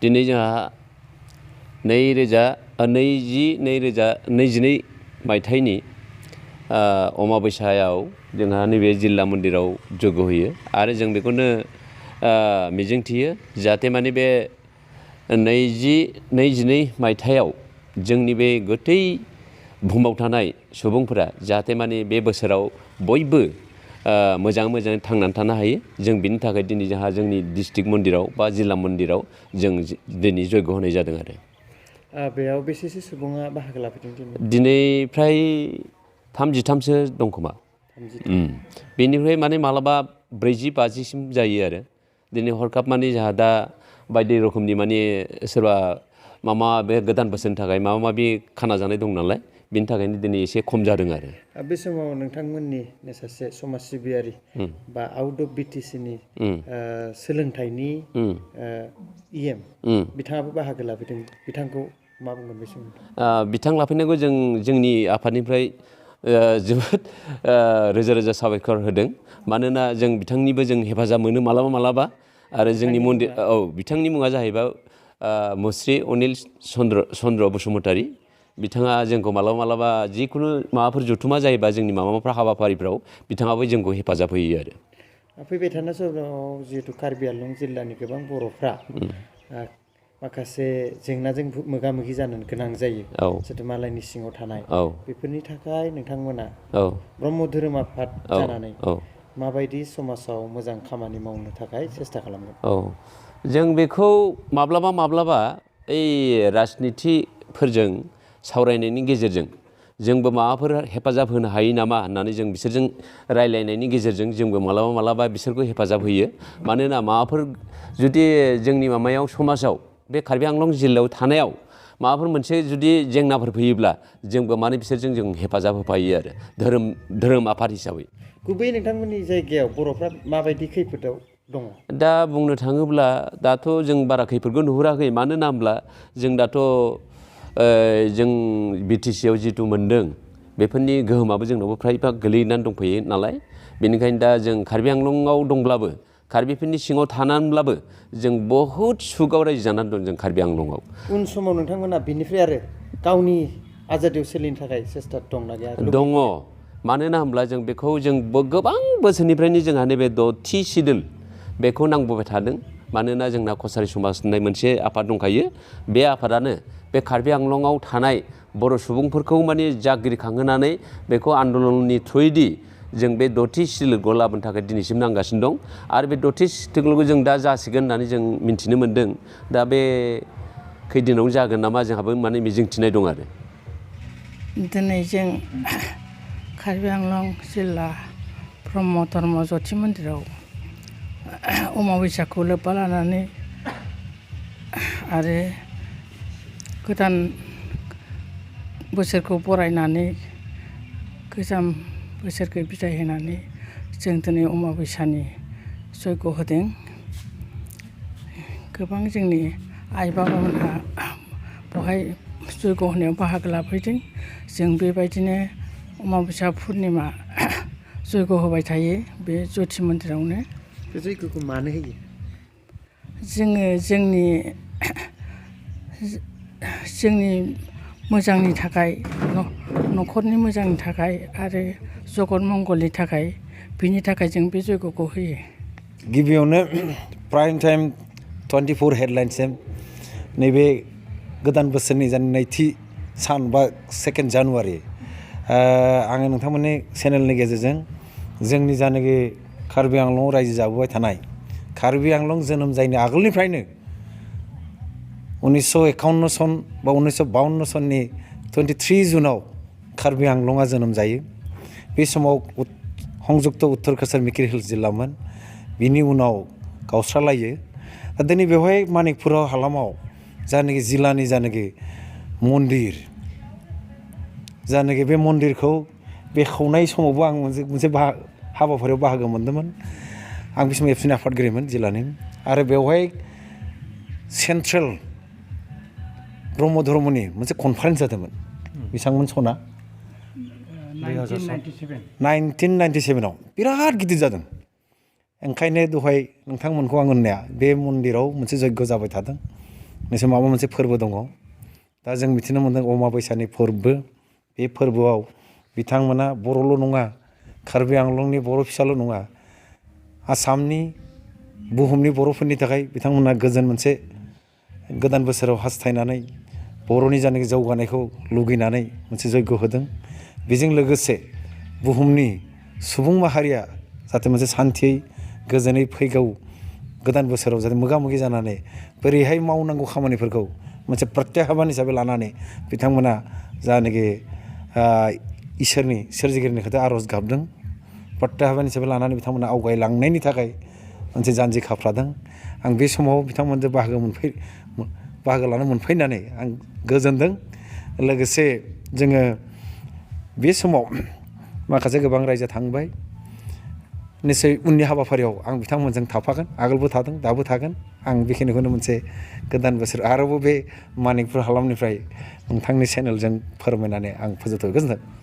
दिनै जोंहा 2022 मायथाइनि अमाबैसायाव जोंहा नैबे जिल्ला मन्दिराव जग्य होयो आरो जों बेखौनो मिजिंथियो जाहाथे माने बे 2022 मायथाइयाव जोंनि बे गोथै बुहुमाव थानाय सुबुंफोरा जाहाथे माने बे बोसोराव बयबो मोजाङै थांनानै थानो हायो जों बिनि थाखाय दिनै जोंहा जोंनि डिस्ट्रिक्ट मन्दिराव बा जिल्ला मन्दिराव जों दिनै जग्य होनाय जादों आरो बेयाव बेसेसो सुबुङा बाहागो लाफैदों दिनै फ्राय 33सो दं खोमा बेनिफ्राय माने मालाबा 40-50सिम जायो आरो दिनै हरखाब माने जोंहा दा बायदि रोखोमनि माने सोरबा बे गोदान बोसोरनि थाखाय माबा माबि खाना जानाय दं नालाय बिनि थाखायनो दिनै एसे खम जादों आरो बे समाव नोंथांमोननि सासे समाज सिबियारि बा आउट अफ बिटिसिनि सोलोंथाइनि EM बिथाङाबो बाहागो लाफैदों बिथांखौ मा बुंगोन बे समाव बिथां लाफैनायखौ जोंनि आफादनिफ्राय जोबोद रोजा साबायखर होदों मानोना जों बिथांनिबो जों हेफाजाब मोनो मालाबा आरो जोंनि मन्दिर बिथांनि मुङा जाहैबाय मुस्रि अनिल चन्द्र बसुमतारी बिथाङा जोंखौ मालाबा जिखुनु माबाफोर जथुमा जायोबा जोंनि माबाफोर हाबाफारिफ्राव बिथाङाबो जोंखौ हेफाजाब होयो आरो फैबाय थानाय समाव जिहेतु कार्बि आंलं जिल्लानि गोबां बर'फ्रा माखासे जेंनाजों मोगा मोगि जानो गोनां जायो जिहेतु मालायनि सिङाव थानाय बेफोरनि थाखाय नोंथांमोना ब्रह्म धोरोम आफाद जानानै माबायदि समाजाव मोजां खामानि मावनो थाखाय सेस्था खालामगोन जों बेखौ माब्लाबा ओइ राजनितिफोरजों सावरायनायनि गेजेरजों जोंबो माबाफोर हेफाजाब होनो हायो नामा होननानै जों बिसोरजों रायलायनायनि गेजेरजों जोंबो मालाबा बिसोरखौ हेफाजाब होयो मानोना माबाफोर जुदि जोंनि माबायाव समाजाव बे कार्बि आंलं जिल्लायाव थानायाव माबाफोर मोनसे जुदि जेंनाफोर फैयोब्ला जोंबो माने बिसोरजों जों हेफाजाब होफायो आरो धोरोम आफाद हिसाबै गुबैयै नोंथांमोननि जायगायाव बर'फ्रा माबायदि खैफोदाव दङ दा बुंनो थाङोब्ला दाथ' जों बारा खैफोदखौ नुहुराखै मानो होनना होनब्ला जों दाथ' जों BTC आव जिथु मोनदों बेफोरनि गोहोमाबो जोंनावबो फ्राय गोलैनानै दंफैयो नालाय बेनिखायनो दा जों कार्बि आंलंआव दंब्लाबो कार्बिफोरनि सिङाव थानानैब्लाबो जों बहुद सुखआव रायजो जानानै दं जों कार्बि आंलंआव उन समाव नोंथांमोना बिनिफ्राय आरो गावनि आजादियाव सोलिनो थाखाय सेस्था दंना गैया दङ मानोना होनब्ला जों बेखौ जों गोबां बोसोरनिफ्रायनो जोंहा नैबे 6थि सिडुल बेखौ नांबोबाय थादों मानोना जोंना कसारि समाज होननाय मोनसे आफाद दंखायो बे आफादानो बे कार्बि आंलंआव थानाय बर' सुबुंफोरखौ माने जागृखांहोनानै बेखौ आन्दलननि थ्रुयैदि जों बे 6थि सिडुलखौ लाबोनो थाखाय दिनैसिम नांगासिनो दं आरो बे 6थि सिडुलखौ जों दा जासिगोन होननानै जों मिन्थिनो मोन्दों दा बे खैदिनावनो जागोन नामा जोंहाबो माने मिजिंथिनाय दं आरो दिनै जों कार्बि आंलं जिल्ला ब्रह्म धर्म ज्योति मन्दिराव अमाबैसाखौ लोब्बा लानानै आरो गोदान बोसोरखौ बरायनानै गोजाम बोसोरखौ बिदाय होनानै जों दिनै अमाबैसानि जग्य होदों गोबां जोंनि आइ बाबामोनहा बेवहाय जग्य होनायाव बाहागो लाफैदों जों बेबायदिनो अमाबैसा पुर्निमा जग्य होबाय थायो बे ज्योति मन्दिरावनो बे जग्यखौ मानो होयो जोङो जोंनि मोजांनि थाखाय न'खरनि मोजांनि थाखाय आरो जगत मंगलनि थाखाय बिनि थाखाय जों बे जग्यखौ होयो गिबियावनो प्राइम टाइम 24 हेडलाइन्ससिम नैबे गोदान बोसोरनि नैथि सान बा 2 जानुवारि आङो नोंथांमोननि चेनेलनि गेजेरजों जोंनि जानाखि कार्बि आंलंआव रायजो जाबोबाय थानाय कार्बि आंलं जोनोम जायैनि आगोलनिफ्रायनो 1951 सन बा 1952 सननि 23 जुनाव कार्बि आंलंआ जोनोम जायो बे समाव संयुक्त उत्तर कछार मिकिर हिल्स जिल्लामोन बिनि उनाव गावस्रालायो दा दिनै बेवहाय मानिकपुर हालामाव जानाखि जिल्लानि जानाखि मन्दिर जानाखि बे मन्दिरखौ बेखेवनाय समावबो आं मोनसे हाबाफारियाव बाहागो मोन्दोंमोन आं बे समाव एबसुनि आफादगिरिमोन जिल्लानि आरो बेवहाय सेन्ट्रेल ब्रह्म धर्मनि मोनसे कनफारेन्स जादोंमोन बिथांमोन सना 1997 आव बिराद गिदिर जादों ओंखायनो दहाय नोंथांमोनखौ आं होननाया बे मन्दिराव मोनसे जग्य जाबाय थादों निसय माबा मोनसे फोरबो दङ दा जों मिथिनो मोन्दों अमाबैसानि फोरबो बे फोरबोआव बिथांमोना बर'ल' नङा कार्बि आंलंनि बर' फिसाल' नङा आसामनि बुहुमनि बर'फोरनि थाखाय बिथांमोना गोजोन मोनसे गोदान बोसोराव हास्थायनानै बर'नि जानाखि जौगानायखौ लुगैनानै मोनसे जयग' होदों बेजों लोगोसे बुहुमनि सुबुं माहारिया जाहाथे मोनसे सान्थियै गोजोनै फैगौ गोदान बोसोराव जाहाथे मोगा मोगि जानानै बोरैहाय मावनांगौ खामानिफोरखौ मोनसे प्रत्याहाबान हिसाबै लानानै बिथांमोना जानाखि इसोरनि सोरजिगिरिनि खोथा आर'ज गाबदों प्रत्याहाबान हिसाबै लानानै बिथांमोना आवगायलांनायनि थाखाय मोनसे जानजि खाफ्रादों आं बे समाव बिथांमोनजों बाहागो लानो मोनफैनानै आं गोजोनदों लोगोसे जोङो बे समाव माखासे गोबां रायजो थांबाय निसय उननि हाबाफारियाव आं बिथांमोनजों थाफागोन आगोलबो थादों दाबो थागोन आं बेखिनिखौनो मोनसे गोदान बोसोर आरोबाव बे मानिकपुर हालामनिफ्राय नोंथांनि चेनेलजों फोरमायनानै आं फोजोबथ'बाय गोजोन्थों